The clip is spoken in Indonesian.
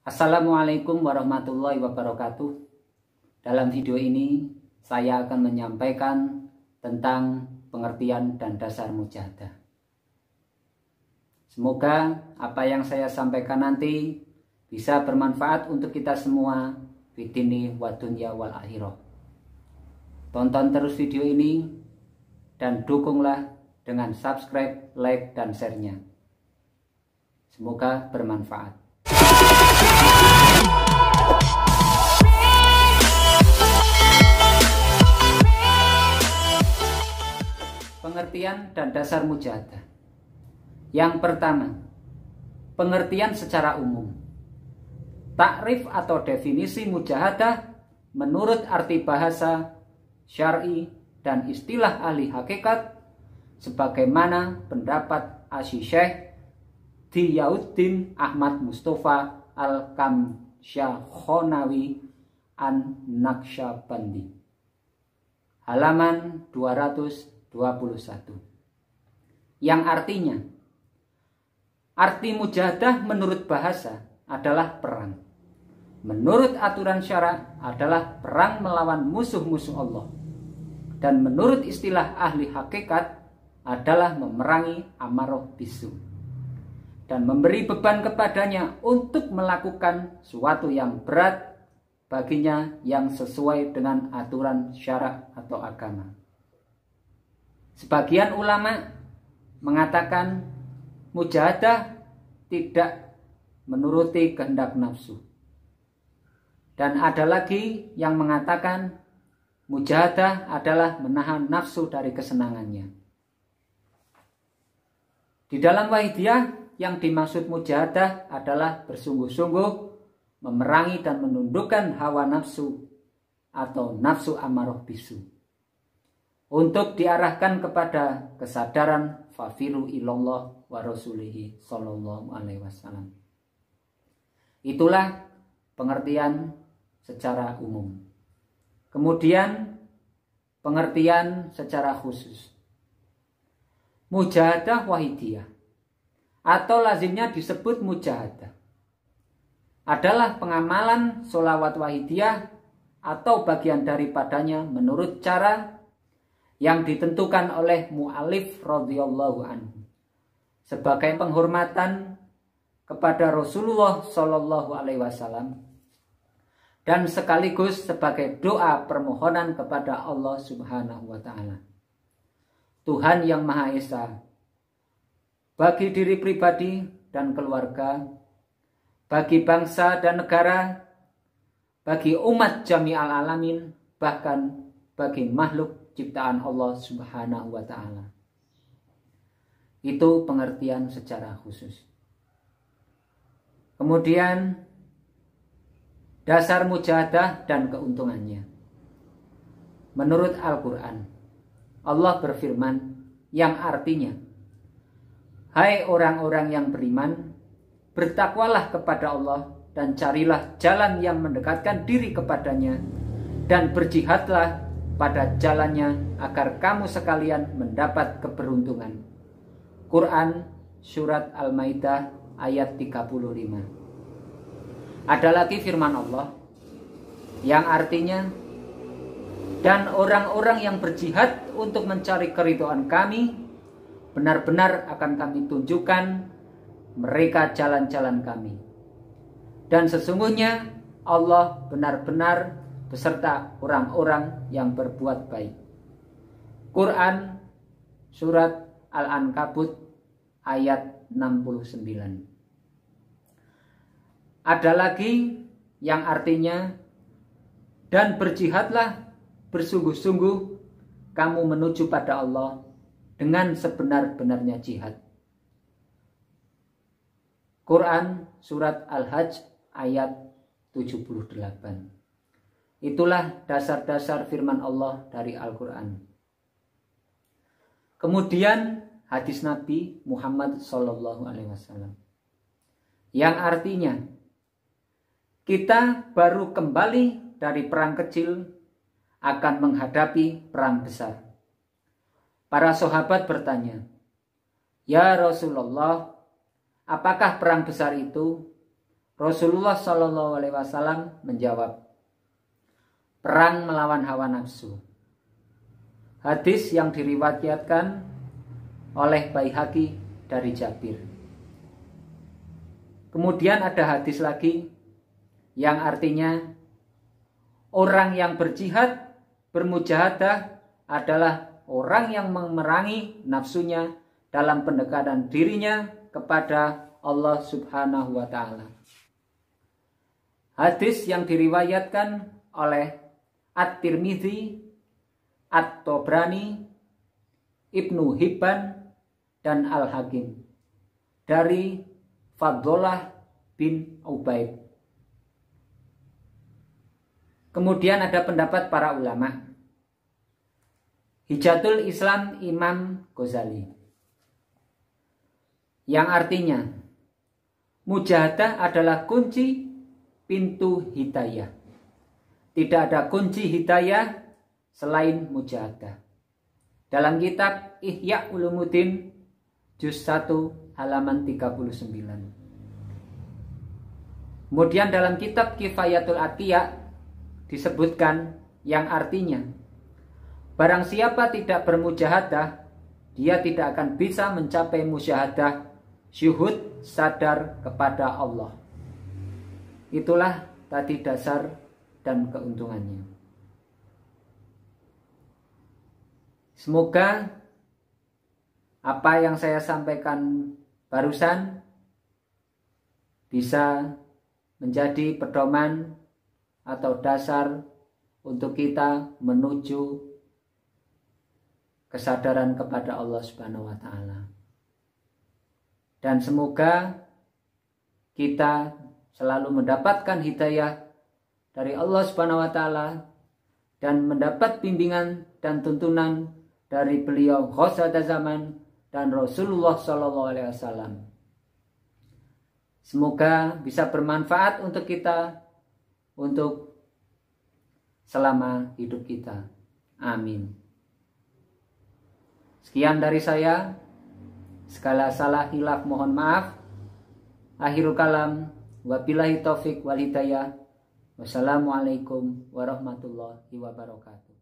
Assalamualaikum warahmatullahi wabarakatuh. Dalam video ini saya akan menyampaikan tentang pengertian dan dasar mujahadah. Semoga apa yang saya sampaikan nanti bisa bermanfaat untuk kita semua di dini wa dunya wal akhirah. Tonton terus video ini dan dukunglah dengan subscribe, like, dan share-nya. Semoga bermanfaat. Pengertian dan dasar mujahadah. Yang pertama, pengertian secara umum. Takrif atau definisi mujahadah menurut arti bahasa, syar'i, dan istilah ahli hakikat sebagaimana pendapat Asy-Syaikh Diyauddin Ahmad Mustafa Al-Kamsyakhonawi An-Naqsyabandi, halaman 221, yang artinya arti mujahadah menurut bahasa adalah perang, menurut aturan syara adalah perang melawan musuh-musuh Allah, dan menurut istilah ahli hakikat adalah memerangi amarah bisu dan memberi beban kepadanya untuk melakukan sesuatu yang berat baginya yang sesuai dengan aturan syara atau agama. Sebagian ulama mengatakan mujahadah tidak menuruti kehendak nafsu. Dan ada lagi yang mengatakan mujahadah adalah menahan nafsu dari kesenangannya. Di dalam Wahidiyah, yang dimaksud mujahadah adalah bersungguh-sungguh memerangi dan menundukkan hawa nafsu atau nafsu amarah bisu untuk diarahkan kepada kesadaran fafiru ilallah wa rasulihi sallallahu alaihi wasallam. Itulah pengertian secara umum. Kemudian pengertian secara khusus. Mujahadah Wahidiyah atau lazimnya disebut mujahadah adalah pengamalan sholawat Wahidiyah atau bagian daripadanya menurut cara yang ditentukan oleh mu'alif radhiyallahu anhu sebagai penghormatan kepada Rasulullah sallallahu alaihi wasallam dan sekaligus sebagai doa permohonan kepada Allah Subhanahu wa taala, Tuhan yang Maha Esa, bagi diri pribadi dan keluarga, bagi bangsa dan negara, bagi umat jami'al alamin, bahkan bagi makhluk ciptaan Allah Subhanahu wa taala. Itu pengertian secara khusus. Kemudian dasar mujahadah dan keuntungannya. Menurut Al-Qur'an, Allah berfirman yang artinya, hai orang-orang yang beriman, bertakwalah kepada Allah dan carilah jalan yang mendekatkan diri kepadanya dan berjihadlah pada jalannya agar kamu sekalian mendapat keberuntungan. Quran Surat Al-Maidah ayat 35. Ada lagi firman Allah yang artinya, dan orang-orang yang berjihad untuk mencari keridhaan kami, benar-benar akan kami tunjukkan mereka jalan-jalan kami. Dan sesungguhnya Allah benar-benar beserta orang-orang yang berbuat baik. Quran Surat Al-Ankabut ayat 69. Ada lagi yang artinya, dan berjihadlah bersungguh-sungguh kamu menuju pada Allah dengan sebenar-benarnya jihad. Quran Surat Al-Hajj ayat 78. Itulah dasar-dasar firman Allah dari Al-Quran. Kemudian hadis Nabi Muhammad SAW yang artinya, kita baru kembali dari perang kecil akan menghadapi perang besar. Para sahabat bertanya, "Ya Rasulullah, apakah perang besar itu?" Rasulullah Shallallahu Alaihi Wasallam menjawab, perang melawan hawa nafsu. Hadis yang diriwayatkan oleh Baihaqi dari Jabir. Kemudian ada hadis lagi yang artinya orang yang berjihad, bermujahadah adalah orang yang memerangi nafsunya dalam pendekatan dirinya kepada Allah Subhanahu wa Ta'ala. Hadis yang diriwayatkan oleh At-Tirmidzi, At-Tabrani, Ibnu Hibban, dan Al-Hakim dari Fadlah bin Ubaid. Kemudian ada pendapat para ulama. Hijatul Islam Imam Ghazali, yang artinya mujahadah adalah kunci pintu hidayah. Tidak ada kunci hidayah selain mujahadah. Dalam kitab Ihya Ulumuddin juz 1 halaman 39. Kemudian dalam kitab Kifayatul Atqiya disebutkan yang artinya barang siapa tidak bermujahadah, dia tidak akan bisa mencapai musyahadah syuhud sadar kepada Allah. Itulah tadi dasar dan keuntungannya. Semoga apa yang saya sampaikan barusan bisa menjadi pedoman atau dasar untuk kita menuju kesadaran kepada Allah Subhanahu wa Ta'ala. Dan semoga kita selalu mendapatkan hidayah dari Allah Subhanahu wa Ta'ala dan mendapat bimbingan dan tuntunan dari beliau Ghausatuz Zaman dan Rasulullah Shallallahu Alaihi Wasallam. Semoga bisa bermanfaat untuk kita untuk selama hidup kita. Amin. Sekian dari saya. Segala salah hilaf mohon maaf. Akhirul kalam. Wabillahi taufik wal hidayah. Wassalamualaikum warahmatullahi wabarakatuh.